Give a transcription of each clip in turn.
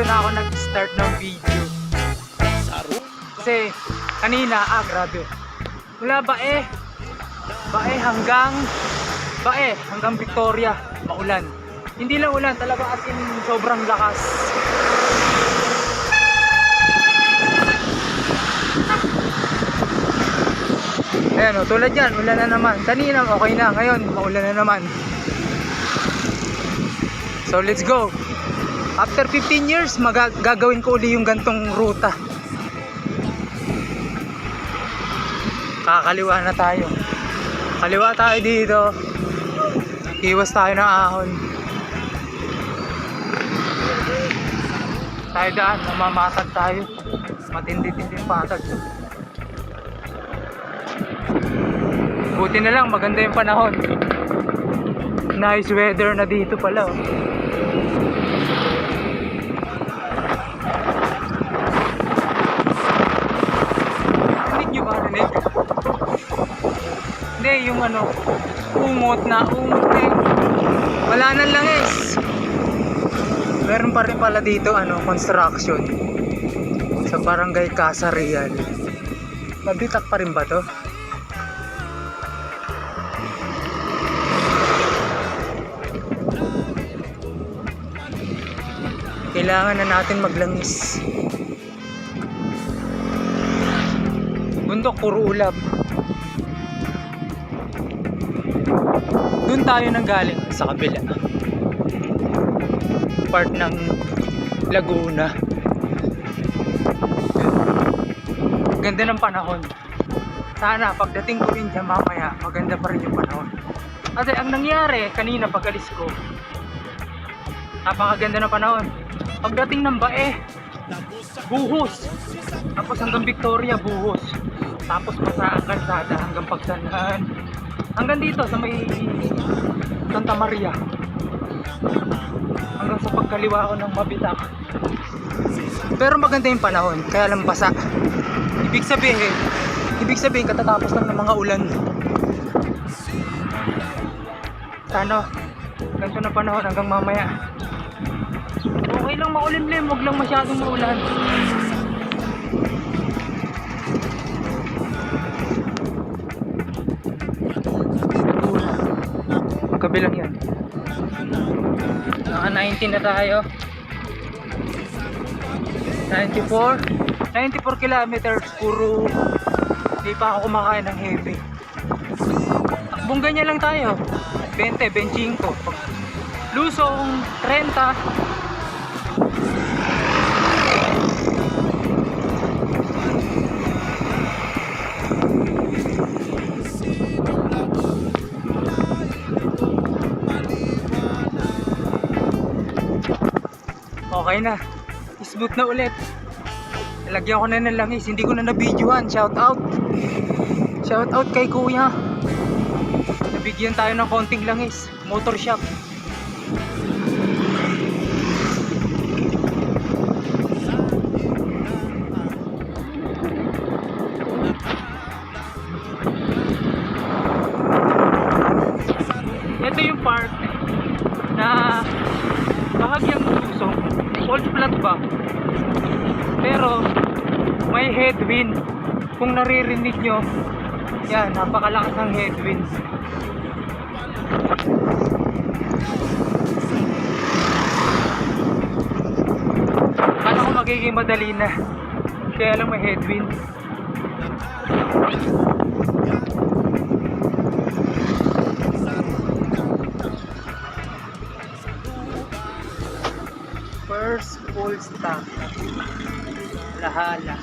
na ako nag-start ng video. Kasi kanina, grabe. Mula Bae hanggang Victoria, maulan. Hindi lang ulan, talaga as in sobrang lakas. Ayan o, tulad yan, ulan na naman. Kanina okay na, ngayon maulan na naman. So let's go. After 15 years, gagawin ko uli yung gantong ruta. Kakaliwa na tayo. Kaliwa tayo dito. Iwas tayo ng ahon. Tayo daan, mamamatag tayo. Matindi-tinding patag. Buti na lang, maganda yung panahon. Nice weather na dito pala. Rinig nyo ba? Rinig? Hindi, yung ungot na wala nang langis. Meron pa rin pala dito construction sa barangay Casa Real. Mabitak pa rin ba to? Kailangan na natin maglangis. Bundok puro ulap. Doon tayo nang galing sa kabila. Part ng Laguna. Ganda ng panahon. Sana pagdating ko rin dyan mamaya, maganda pa rin yung panahon. Kasi ang nangyari kanina pag alis ko, napakaganda ng panahon. Pagdating ng Bae, buhos. Tapos hanggang Victoria, buhos. Tapos pasa ang kalsada hanggang Pagsanhan. Hanggang dito sa may Santa Maria. Hanggang sa pagkaliwa ko ng Mabitak. Pero maganda yung panahon, kaya lang basa. Ibig sabihin katatapos lang ng mga ulan. Sana ganito na panahon hanggang mamaya. Okay lang maulimlim, huwag lang masyadong maulan. Kabilang yan. Naka 19 na tayo. 94 kilometers, puro hindi pa ako kumakain ng heavy. Takbong ganyan lang tayo, 20, 25. Lusong 30. Okay na, smooth na ulit. Nalagyan ko na ng langis, hindi ko na na-videohan. Shout out kay kuya. Nabigyan tayo ng konting langis. Motor shop. Ito yung part na bahagyang lusong, old flat ba? Pero may headwind. Kung naririnig nyo, yan, napakalakas ng headwind. Kala ko magiging madali na, kaya lang may headwind. First full stop, Lahala.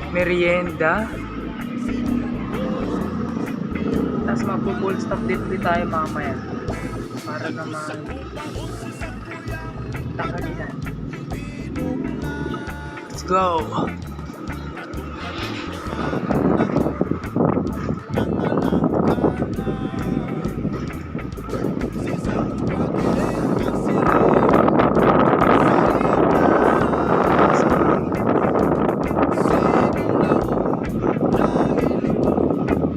Merienda. Tapos magpo-full stop din tayo mamaya para naman takalinan. Let's go.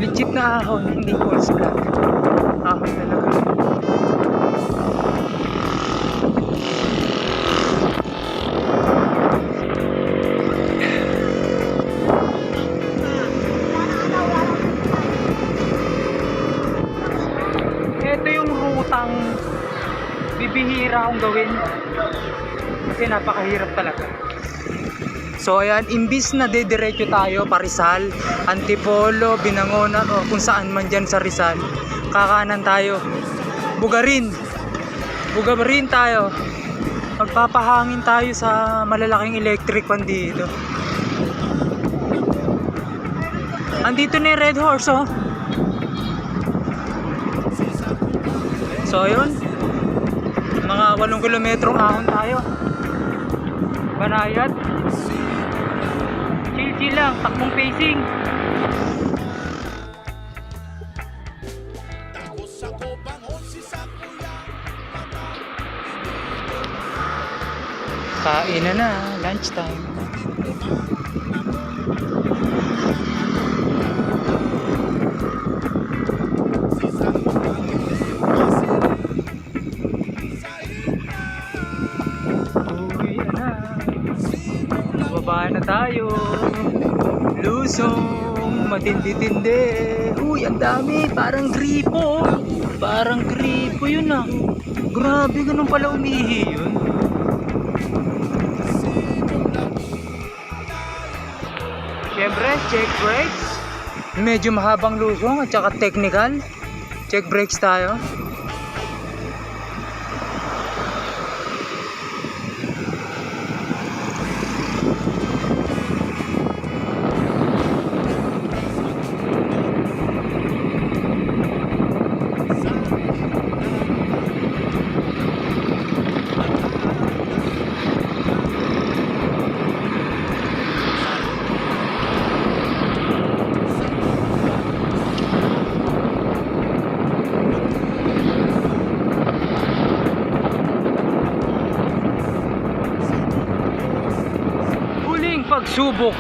Legit na ahon, hindi false flag. Ahon talaga. batang bibihira akong gawin kasi napakahirap talaga. So ayan, imbis na dediretso tayo pa Rizal, Antipolo, Binangonan o kung saan man dyan sa Rizal, kakanan tayo, Bugarin tayo, magpapahangin tayo sa malalaking electric fan dito. Andito na yung Red Horse, oh. So yun, mga 8 kilometrong ahon tayo, Banayad. Chill lang, takbong pacing. Kain na, lunch time. Uwi na. Bababa na tayo. Lusong, matindi-tindi. Uy, ang dami, parang gripo. Parang gripo yun ah. Grabe, ganun pala umihi yun. Siyempre, check brakes. Medyo mahabang lusong at saka technical. Check brakes tayo. Pagsubok,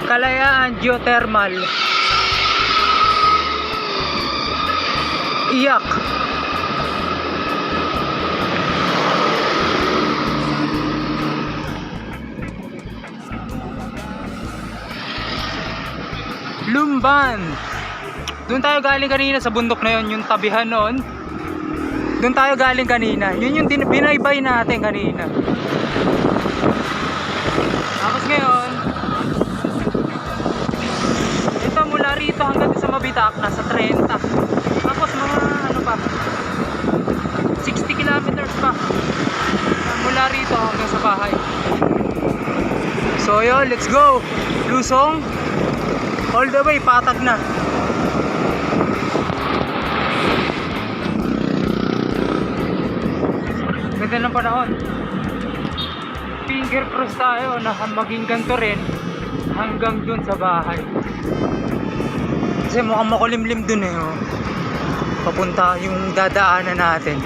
Kalayaan Geothermal, Iyak, Lumban. Doon tayo galing kanina sa bundok na yon, yung tabihan noon. Doon tayo galing kanina. Yun yung binaybay natin kanina. Tapos ngayon, ito mula rito hanggang sa Mabitak, nasa 30. Tapos mga ano pa, 60 kilometers pa mula rito hanggang sa bahay. So yun, let's go. Lusong, all the way, patag na. Ganda ng panahon. Finger cross tayo na maging ganito rin hanggang dun sa bahay. Kasi mukhang makulimlim dun eh, oh. Papunta yung dadaanan natin.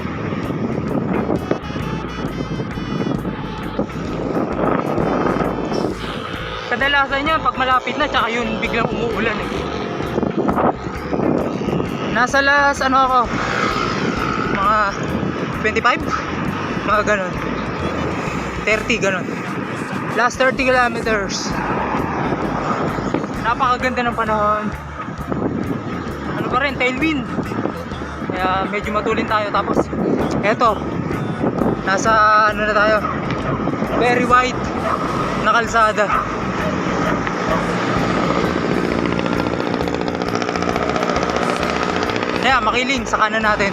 Kadalasan yan pag malapit na, tsaka yun biglang umuulan eh. Nasa last ano ako, mga 25? Mga ganon, 30 ganon, last 30 kilometers. Napakaganda ng panahon. Ano pa rin, tailwind, kaya medyo matulin tayo. Tapos eto, nasa ano na tayo, very wide na kalsada. Kaya makiling sa kanan natin.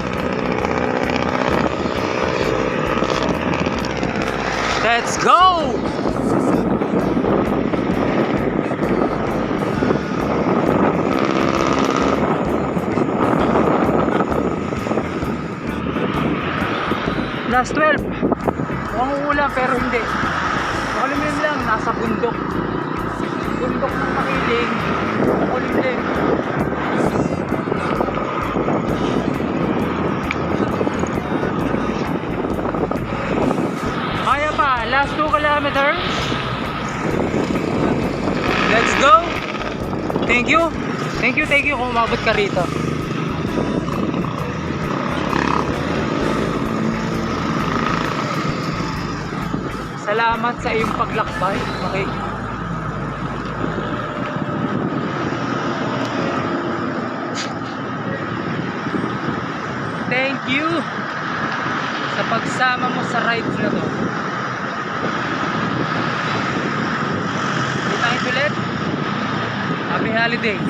Let's go! Last 12. Mukhang uulan pero hindi. Makulimlim lang, nasa bundok. Bundok ng Makiling. Makulimlim. Kaya pa, last 2 kilometers. Let's go. Thank you kung umabot ka rito. Salamat sa iyong paglakbay. Okay. Thank you sa pagsama mo sa rides na to. Kita ulit. Happy holidays.